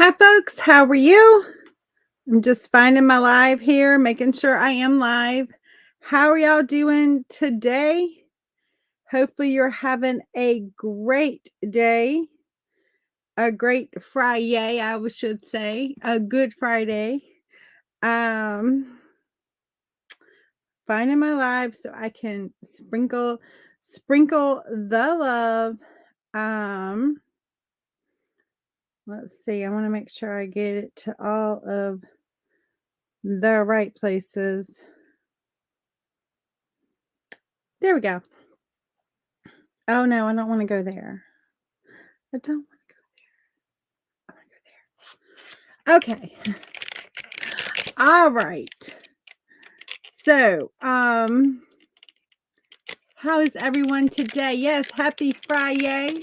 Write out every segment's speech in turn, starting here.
Hi, folks. How are you? I'm just finding my live here, making sure I am live. How are y'all doing today? Hopefully, you're having a great day, a great Friday, should say, a good Friday. Um, Finding my live so I can sprinkle the love. Um, let's see. I want to make sure I get it to all of the right places. There we go. Oh, no, I don't wanna go there. I don't wanna go there. Okay. Alright. So, how is everyone today? Yes, happy Friday.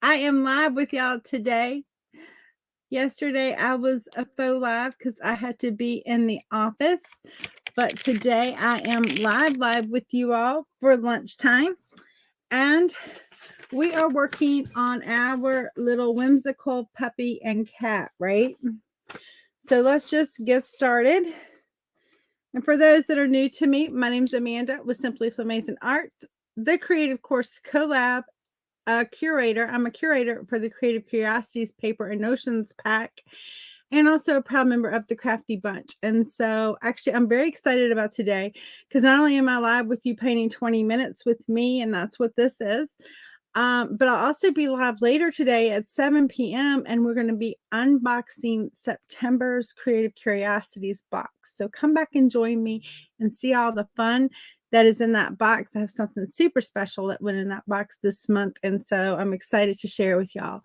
I am live with y'all today. Yesterday, I was a faux live because I had to be in the office, but today I am live with you all for lunchtime, and we are working on our little whimsical puppy and cat, right? So let's just get started. And for those that are new to me, my name's Amanda with Simply Flamazing Art, the Creative Course Collab, a curator. I'm a curator for the Creative Curiosities paper and notions pack, and also a proud member of the Crafty Bunch. And so actually I'm very excited about today because not only am I live with you painting 20 minutes with me, and that's what this is, but I'll also be live later today at 7 p.m. and we're going to be unboxing September's Creative Curiosities box. So come back and join me and see all the fun that is in that box. I have something super special that went in that box this month, and so I'm excited to share with y'all.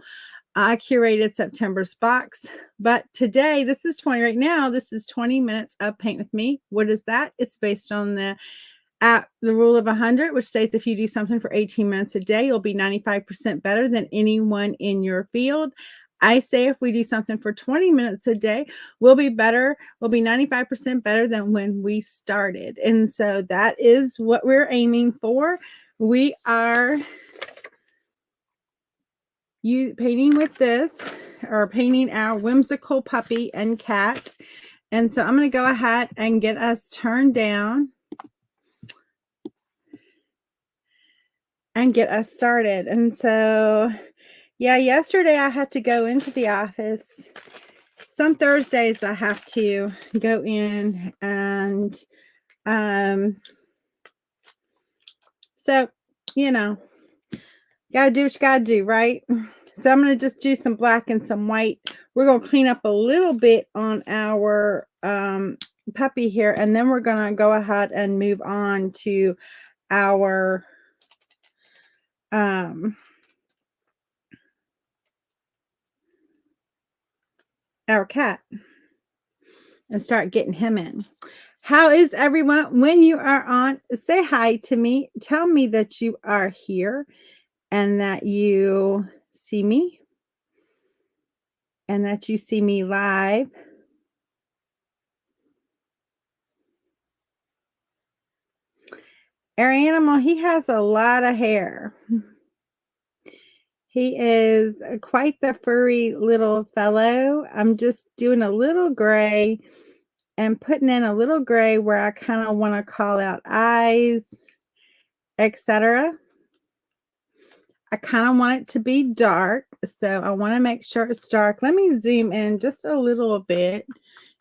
I curated September's box, but today, this is 20 right now. This is 20 minutes of Paint with Me. What is that? It's based on the rule of 100, which states if you do something for 18 minutes a day, you'll be 95% better than anyone in your field. I say if we do something for 20 minutes a day, we'll be better. We'll be 95% better than when we started. And so that is what we're aiming for. We are painting with this, or painting our whimsical puppy and cat. And so I'm going to go ahead and get us turned down and get us started. And so, yeah, yesterday I had to go into the office. Some Thursdays I have to go in, and so, you know, gotta do what you gotta do, right? So I'm gonna just do some black and some white. We're gonna clean up a little bit on our puppy here, and then we're gonna go ahead and move on to our cat and start getting him in. How is everyone? When you are on, say hi to me. Tell me that you are here and that you see me and that you see me live. Our animal, he has a lot of hair. He is quite the furry little fellow. I'm just doing a little gray and putting in a little gray where I kind of want to call out eyes, etc. I kind of want it to be dark, so I want to make sure it's dark. Let me zoom in just a little bit.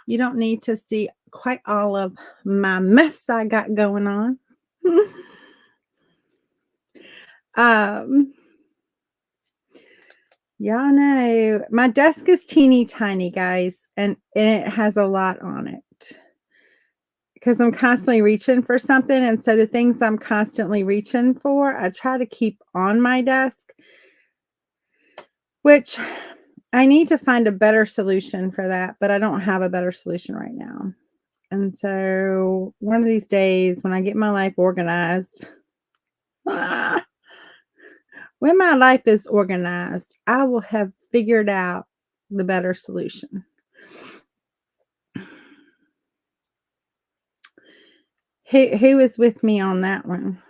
You don't need to see quite all of my mess I got going on. Y'all know my desk is teeny tiny, guys, and it has a lot on it because I'm constantly reaching for something. And so the things I'm constantly reaching for, I try to keep on my desk, which I need to find a better solution for that, but I don't have a better solution right now. And so one of these days when I get my life organized, when my life is organized, I will have figured out the better solution. Who is with me on that one?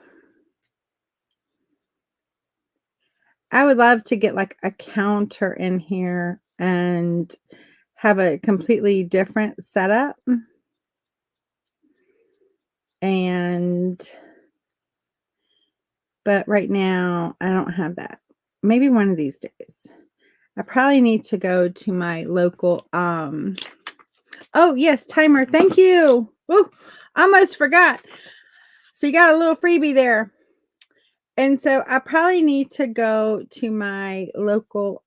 I would love to get like a counter in here and have a completely different setup. But right now I don't have that. Maybe one of these days. I probably need to go to my local, oh yes, timer. Thank you. Woo, almost forgot. So you got a little freebie there. And so I probably need to go to my local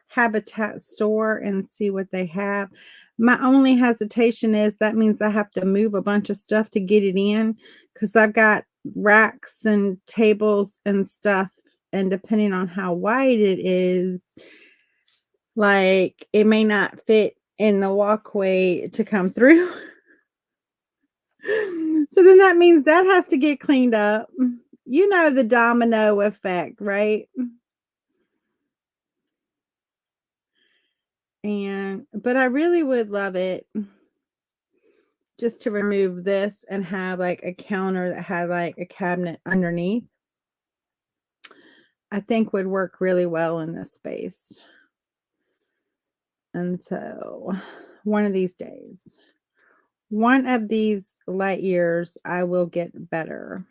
Habitat store and see what they have. My only hesitation is that means I have to move a bunch of stuff to get it in, because I've got racks and tables and stuff. And depending on how wide it is, like it may not fit in the walkway to come through. So then that means that has to get cleaned up. You know, the domino effect, right? But I really would love it just to remove this and have like a counter that had like a cabinet underneath. I think would work really well in this space. And so one of these days, one of these light years, I will get better.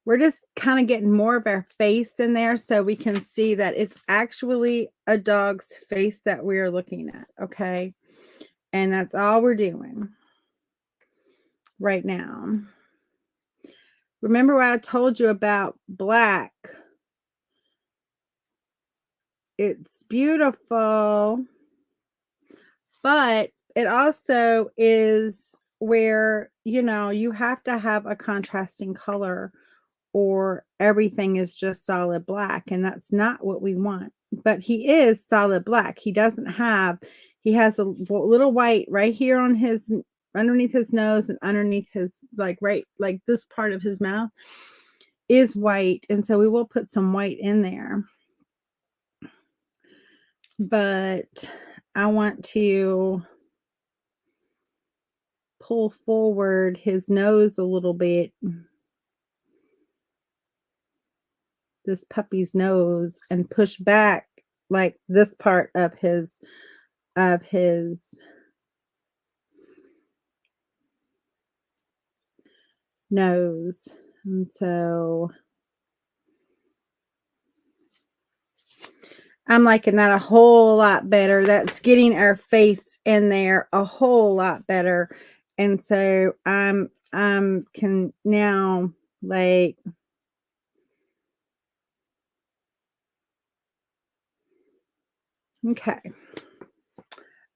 We're just kind of getting more of our face in there so we can see that it's actually a dog's face that we're looking at, okay? And that's all we're doing right now. Remember what I told you about black? It's beautiful, but it also is where, you know, you have to have a contrasting color or everything is just solid black, and that's not what we want. But he is solid black. He has a little white right here on his, underneath his nose, and underneath his, like right, like this part of his mouth is white. And so we will put some white in there. But I want to pull forward his nose a little bit, this puppy's nose, and push back like this part of his nose. And so I'm liking that a whole lot better. That's getting our face in there a whole lot better. And so I'm can now, like, okay.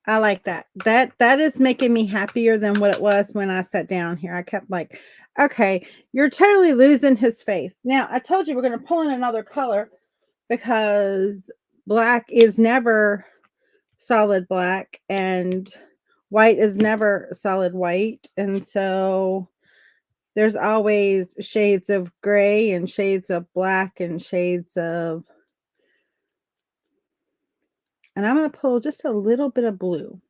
I like that. That is making me happier than what it was when I sat down here. I kept like, okay, you're totally losing his face. Now, I told you we're going to pull in another color because black is never solid black and white is never solid white. And so there's always shades of gray and shades of black and shades of, and I'm going to pull just a little bit of blue,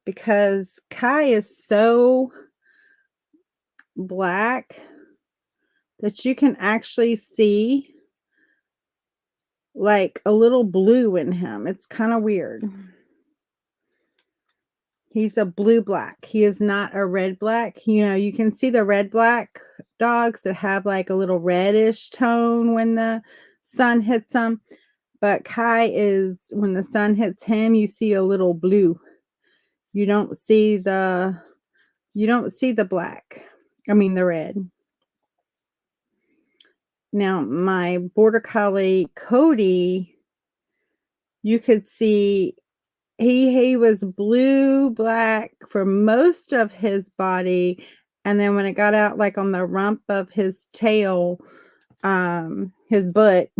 because Kai is so black that you can actually see like a little blue in him. It's kind of weird. He's a blue black. He is not a red black. You know, you can see the red black dogs that have like a little reddish tone when the sun hits them. But Kai is, when the sun hits him, you see a little blue. You don't see the black. I mean the red. Now, my border collie Cody, you could see he was blue black for most of his body, and then when it got out like on the rump of his tail, his butt,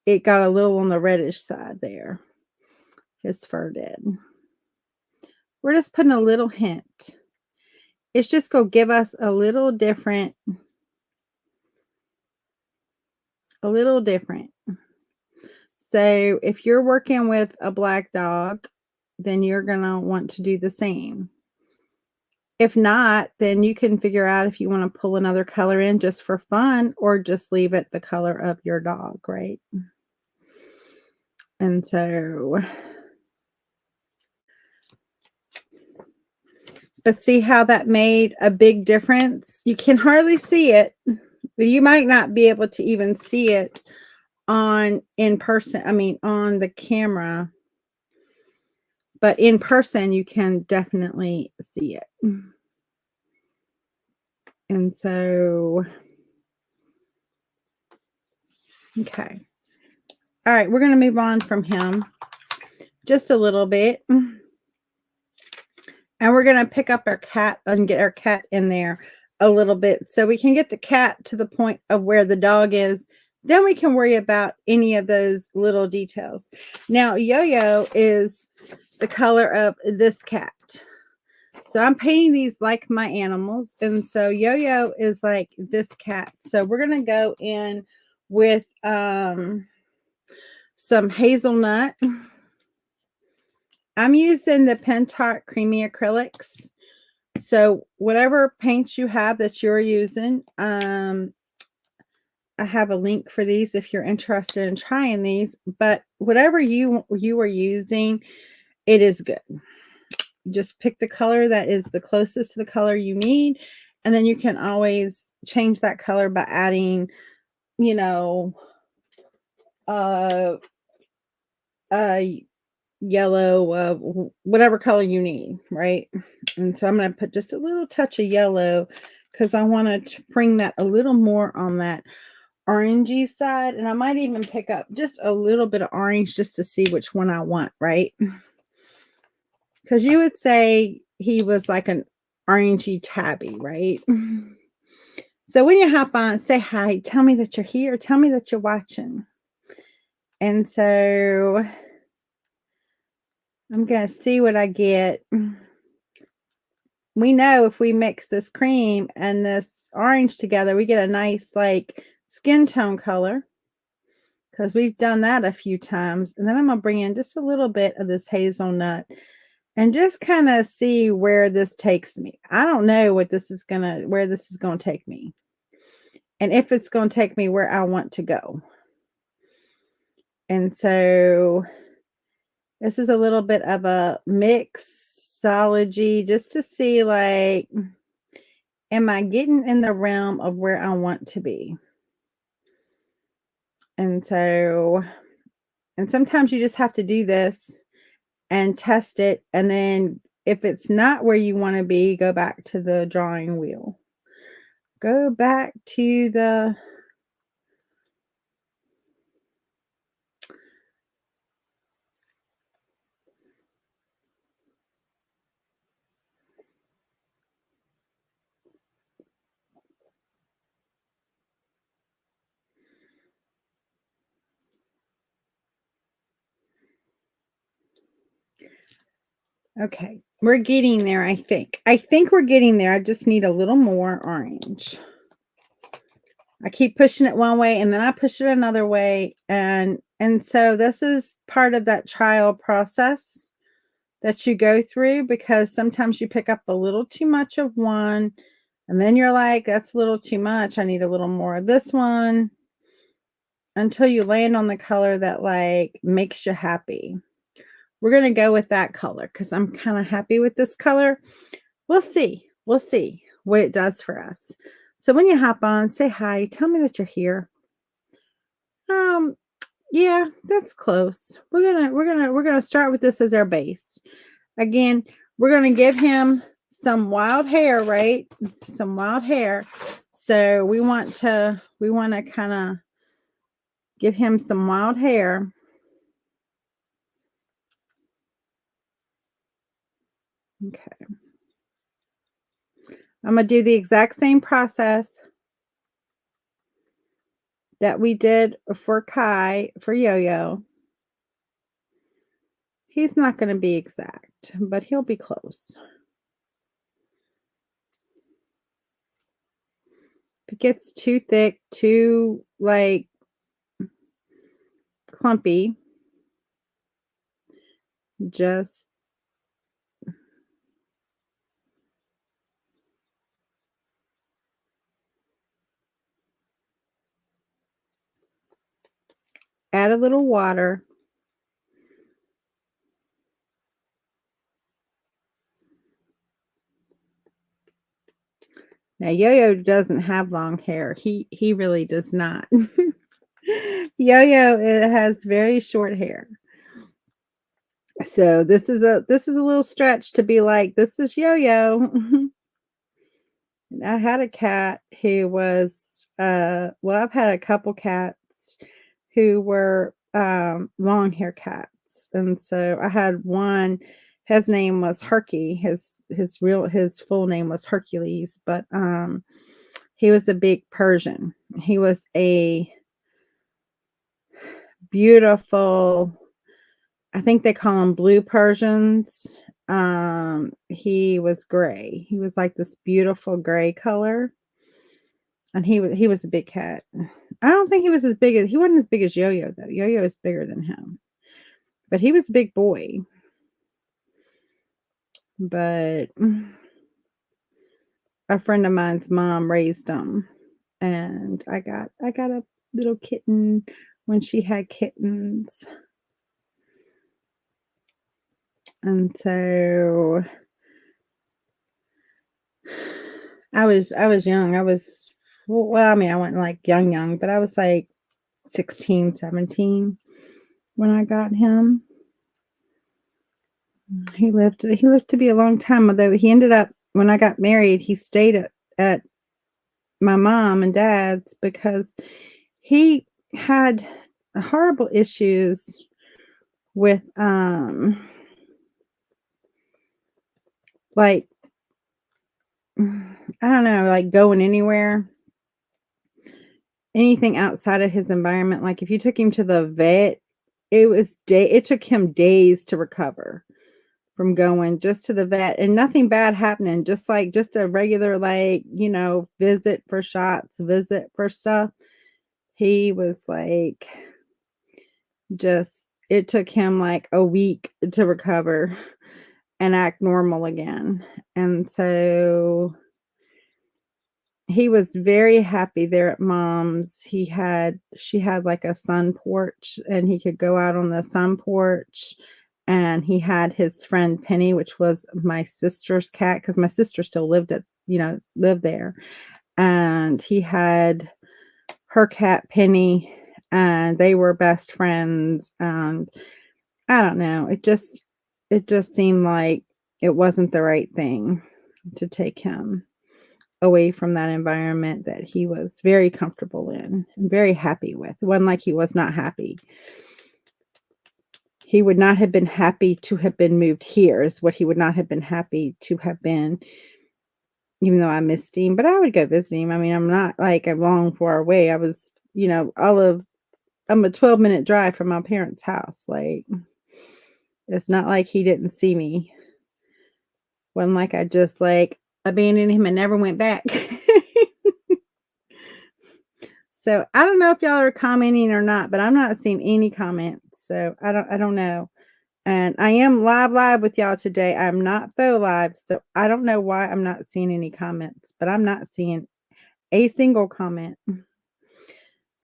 it got a little on the reddish side there. His fur did. We're just putting a little hint. It's just gonna give us a little different. So if you're working with a black dog, then you're gonna want to do the same. If not, then you can figure out if you want to pull another color in just for fun, or just leave it the color of your dog, right? And so, but see how that made a big difference? You can hardly see it. You might not be able to even see it on in person, I mean on the camera, but in person you can definitely see it. And so, okay. All right, we're going to move on from him just a little bit. And we're going to pick up our cat and get our cat in there a little bit so we can get the cat to the point of where the dog is. Then we can worry about any of those little details. Now, Yo-Yo is the color of this cat. So I'm painting these like my animals. And so Yo-Yo is like this cat. So we're going to go in with some hazelnut. I'm using the Pentart Creamy Acrylics. So whatever paints you have that you're using, I have a link for these if you're interested in trying these. But whatever you are using, it is good. Just pick the color that is the closest to the color you need, and then you can always change that color by adding, you know, uh yellow, whatever color you need, right? And so I'm going to put just a little touch of yellow because I want to bring that a little more on that orangey side. And I might even pick up just a little bit of orange just to see which one I want, right? Because you would say he was like an orangey tabby, right? So when you hop on, say hi, tell me that you're here, tell me that you're watching. And so I'm going to see what I get. We know if we mix this cream and this orange together, we get a nice like skin tone color because we've done that a few times. And then I'm going to bring in just a little bit of this hazelnut and just kind of see where this takes me. I don't know where this is going to take me. And if it's going to take me where I want to go. And so this is a little bit of a mixology just to see, like, am I getting in the realm of where I want to be? And so, and sometimes you just have to do this and test it. And then if it's not where you want to be, go back to the drawing wheel. Go back to the okay, we're getting there, I think. I think we're getting there. I just need a little more orange. I keep pushing it one way and then I push it another way. And so this is part of that trial process that you go through, because sometimes you pick up a little too much of one and then you're like, that's a little too much. I need a little more of this one, until you land on the color that like makes you happy. We're going to go with that color because I'm kind of happy with this color. We'll see. We'll see what it does for us. So when you hop on, say hi, tell me that you're here. Yeah, that's close. We're gonna start with this as our base. Again, we're gonna give him some wild hair, right? Some wild hair. So we want to kind of give him some wild hair. Okay. I'm gonna do the exact same process that we did for Kai, for Yo-Yo. He's not going to be exact, but he'll be close. If it gets too thick, too like clumpy, just add a little water. Now Yo-Yo doesn't have long hair. He really does not. Yo-Yo it has very short hair. So this is a little stretch to be like, this is Yo-Yo. I had a cat who was well, I've had a couple cats who were long hair cats. And so I had one, his name was Herky. His full name was Hercules, but he was a big Persian. He was a beautiful, I think they call them blue Persians. He was gray. He was like this beautiful gray color. And he was a big cat. I don't think he wasn't as big as Yo-Yo though. Yo-Yo is bigger than him. But he was a big boy. But a friend of mine's mom raised him. And I got a little kitten when she had kittens. And so I was young. Well, I mean, I wasn't like young, but I was like 16, 17 when I got him. He lived to be a long time, although he ended up, when I got married, he stayed at my mom and dad's because he had horrible issues with like, I don't know, like going anywhere, anything outside of his environment. Like if you took him to the vet, it took him days to recover from going just to the vet and nothing bad happening, just a regular, like, visit for shots, visit for stuff. He was like, it took him like a week to recover and act normal again. And so he was very happy there at mom's. She had like a sun porch and he could go out on the sun porch, and he had his friend Penny, which was my sister's cat, because my sister still lived there. And he had her cat Penny, and they were best friends. And I don't know, it just seemed like it wasn't the right thing to take him away from that environment that he was very comfortable in and very happy with. It wasn't like he was not happy. He would not have been happy to have been moved here, is what he would not have been happy to have been, even though I missed him. But I would go visit him. I mean, I'm not like I'm long far away. I was, I'm a 12-minute drive from my parents' house. Like, it's not like he didn't see me. Wasn't like I just like abandoned him and never went back. So I don't know if y'all are commenting or not, but I'm not seeing any comments. So I don't know. And I am live with y'all today. I'm not faux live, so I don't know why I'm not seeing any comments, but I'm not seeing a single comment.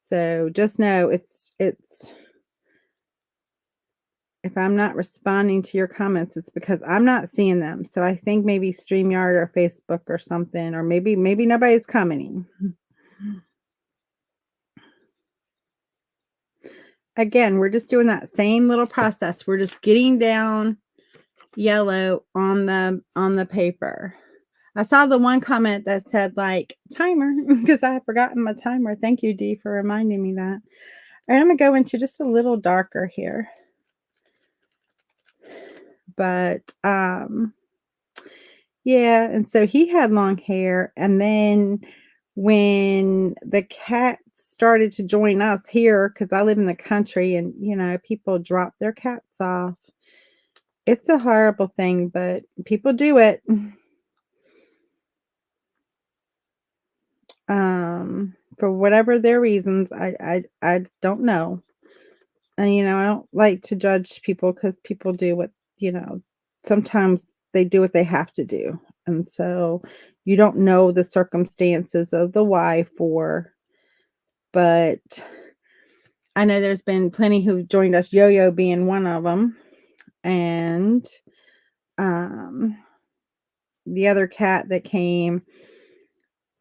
So just know it's if I'm not responding to your comments, it's because I'm not seeing them. So I think maybe StreamYard or Facebook or something, or maybe nobody's commenting. Again, we're just doing that same little process. We're just getting down yellow on the paper. I saw the one comment that said like timer, because I had forgotten my timer. Thank you, Dee, for reminding me that. All right, I'm gonna go into just a little darker here. But yeah, and so he had long hair, and then when the cats started to join us here, because I live in the country, and people drop their cats off. It's a horrible thing, but people do it. For whatever their reasons, I don't know. And I don't like to judge people, because people do what, sometimes they do what they have to do. And so you don't know the circumstances of the why for, but I know there's been plenty who joined us, Yo-Yo being one of them. And the other cat that came,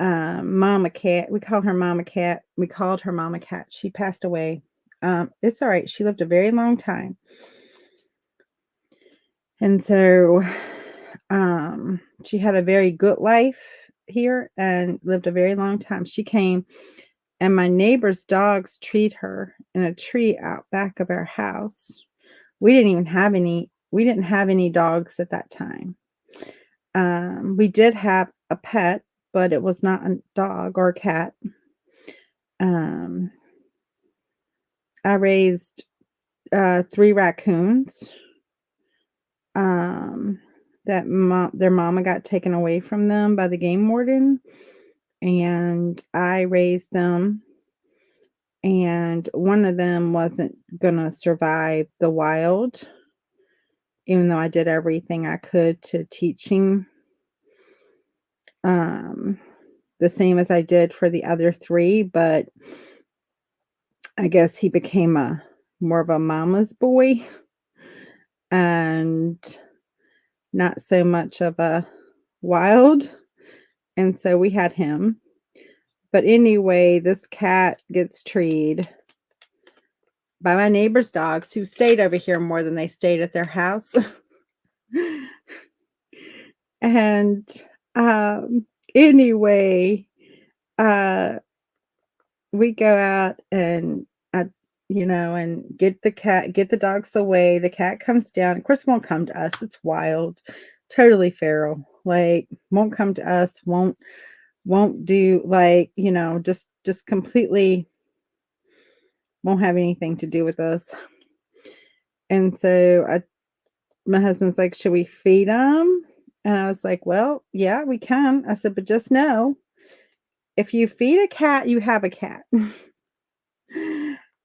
Mama Cat. We call her Mama Cat. We called her Mama Cat. She passed away. It's all right. She lived a very long time. And so she had a very good life here and lived a very long time. She came, and my neighbor's dogs treed her in a tree out back of our house. We didn't have any dogs at that time. We did have a pet, but it was not a dog or a cat. I raised 3 raccoons. That their mama got taken away from them by the game warden, and I raised them. And one of them wasn't gonna survive the wild, even though I did everything I could to teach him. The same as I did for the other 3, but I guess he became more of a mama's boy and not so much of a wild, and so we had him. But anyway, this cat gets treated by my neighbor's dogs, who stayed over here more than they stayed at their house. And anyway, uh we go out and and get the dogs away. The cat comes down. Of course, it won't come to us. It's wild, totally feral. Like, won't come to us. Won't do, like, just completely won't have anything to do with us. And so my husband's like, should we feed them? And I was like, well, yeah, we can. I said, but just know, if you feed a cat, you have a cat.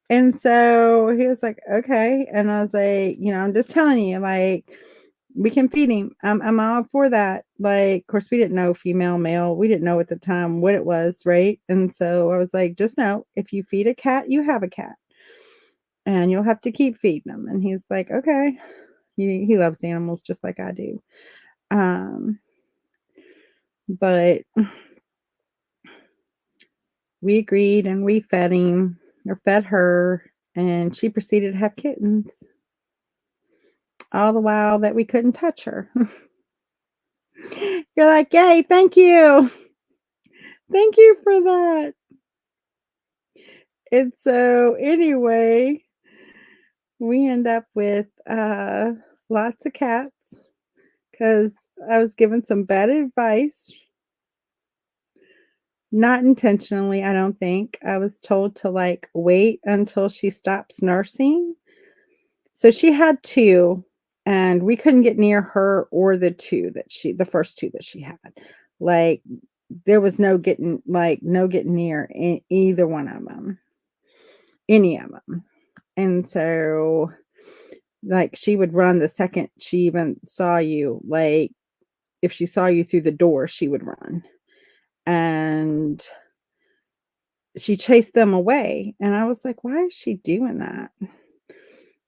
And so he was like, okay. And I was like, I'm just telling you, like, we can feed him. I'm all for that. Like, of course, we didn't know female, male. We didn't know at the time what it was, right? And so I was like, just know, if you feed a cat, you have a cat. And you'll have to keep feeding them. And he's like, okay. He loves animals just like I do. But we agreed, and we fed him, or fed her, and she proceeded to have kittens. All the while that we couldn't touch her. You're like, yay, thank you. Thank you for that. And so anyway, we end up with lots of cats because I was given some bad advice. Not intentionally, I don't think. I was told to, like, wait until she stops nursing. So she had 2, and we couldn't get near her or the first 2 that she had. Like, there was no getting near either one of them, any of them. And so, like, she would run the second she even saw you. Like, if she saw you through the door, she would run. And she chased them away. And I was like, why is she doing that?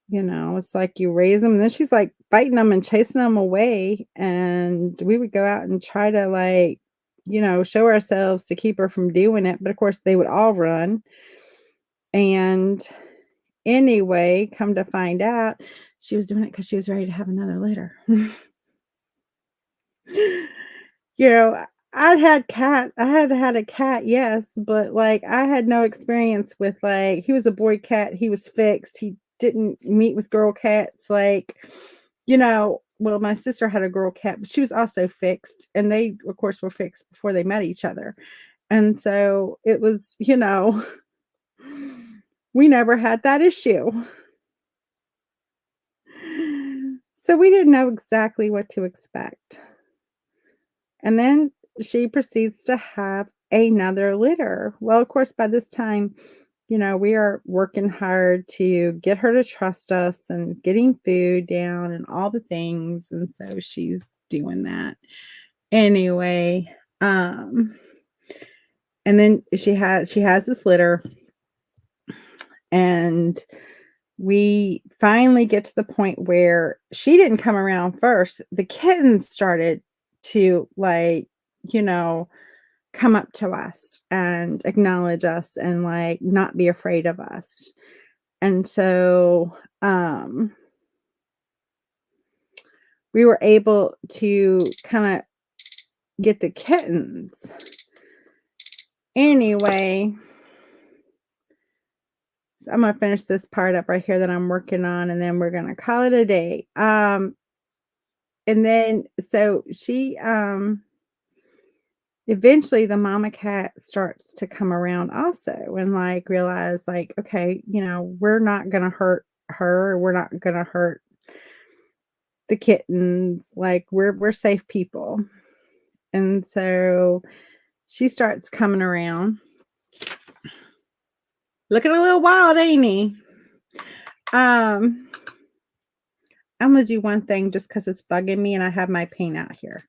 It's like, you raise them, and then she's like biting them and chasing them away. And we would go out and try to, like, show ourselves to keep her from doing it. But of course, they would all run. And anyway, come to find out, she was doing it because she was ready to have another litter. I had had a cat, yes, but, like, I had no experience with, like, he was a boy cat. He was fixed. He didn't meet with girl cats, like, well, my sister had a girl cat, but she was also fixed, and they, of course, were fixed before they met each other. And so it was, we never had that issue. So we didn't know exactly what to expect. And then she proceeds to have another litter. Well, of course, by this time, we are working hard to get her to trust us and getting food down and all the things. And so she's doing that. Anyway, and then she has this litter, and we finally get to the point where she didn't come around first. The kittens started to, like, come up to us and acknowledge us and like not be afraid of us. And so we were able to kind of get the kittens. Anyway, so I'm going to finish this part up right here that I'm working on, and then we're going to call it a day. And then, so she, eventually the mama cat starts to come around also and like realize like, okay, you know, we're not going to hurt her. We're not going to hurt the kittens. Like we're safe people. And so she starts coming around. Looking a little wild, ain't he? I'm gonna do one thing just because it's bugging me and I have my paint out here.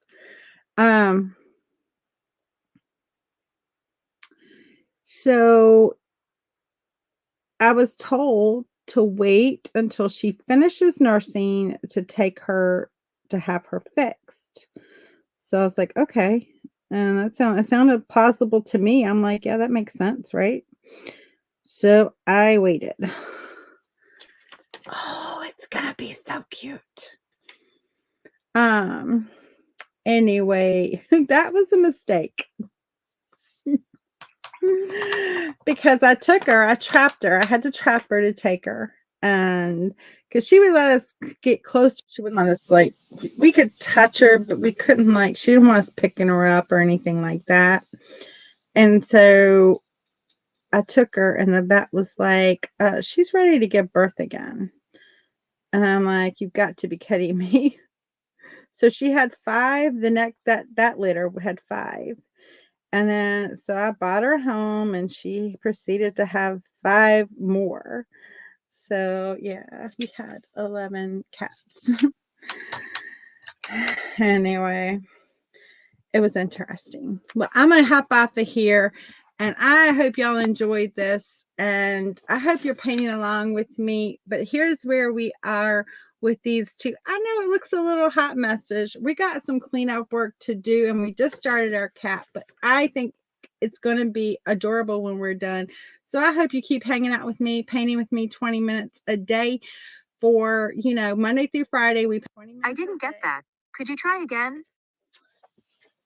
So I was told to wait until she finishes nursing to take her to have her fixed. So I was like, okay. And it sounded plausible to me. I'm like, yeah, that makes sense, right? So I waited. Oh, it's gonna be so cute. Anyway, that was a mistake. Because I trapped her. I had to trap her to take her. And because she would let us get close, she wouldn't let us, like, we could touch her, but we couldn't, like, she didn't want us picking her up or anything like that. And so I took her, and the vet was like, she's ready to give birth again. And I'm like, you've got to be kidding me. So she had 5. The next, that litter had 5. And then, so I brought her home and she proceeded to have 5 more. So yeah, we had 11 cats. Anyway, it was interesting. Well, I'm going to hop off of here, and I hope y'all enjoyed this, and I hope you're painting along with me. But here's where we are with these 2. I know it looks a little hot message. We got some cleanup work to do, and we just started our cat, but I think it's going to be adorable when we're done. So I hope you keep hanging out with me, painting with me 20 minutes a day for, you know, Monday through Friday. We 20 minutes. I didn't get that. Could you try again?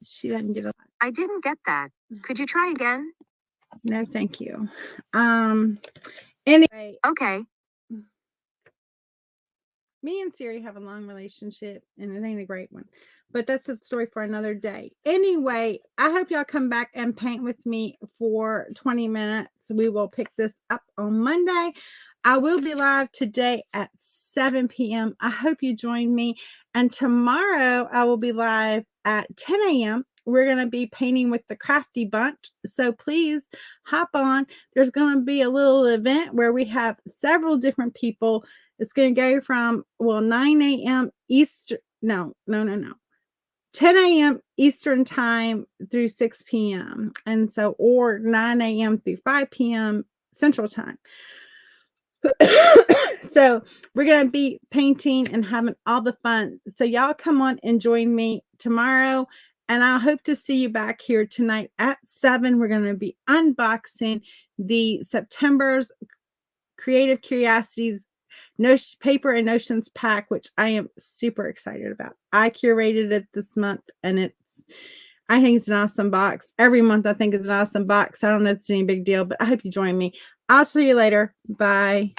She doesn't get a lot. I didn't get that. Could you try again? No, thank you. Anyway, okay. Me and Siri have a long relationship, and it ain't a great one, but that's a story for another day. Anyway, I hope y'all come back and paint with me for 20 minutes. We will pick this up on Monday. I will be live today at 7 p.m. I hope you join me. And tomorrow I will be live at 10 a.m. We're going to be painting with the Crafty Bunch. So please hop on. There's going to be a little event where we have several different people. It's going to go from, 9 a.m. Eastern. No. 10 a.m. Eastern time through 6 p.m. And so, or 9 a.m. through 5 p.m. Central time. So we're going to be painting and having all the fun. So y'all come on and join me tomorrow. And I hope to see you back here tonight at 7. We're going to be unboxing the September's Creative Curiosities paper and notions pack, which I am super excited about. I curated it this month, and I think it's an awesome box. Every month I think it's an awesome box. I don't know if it's any big deal, but I hope you join me. I'll see you later. Bye.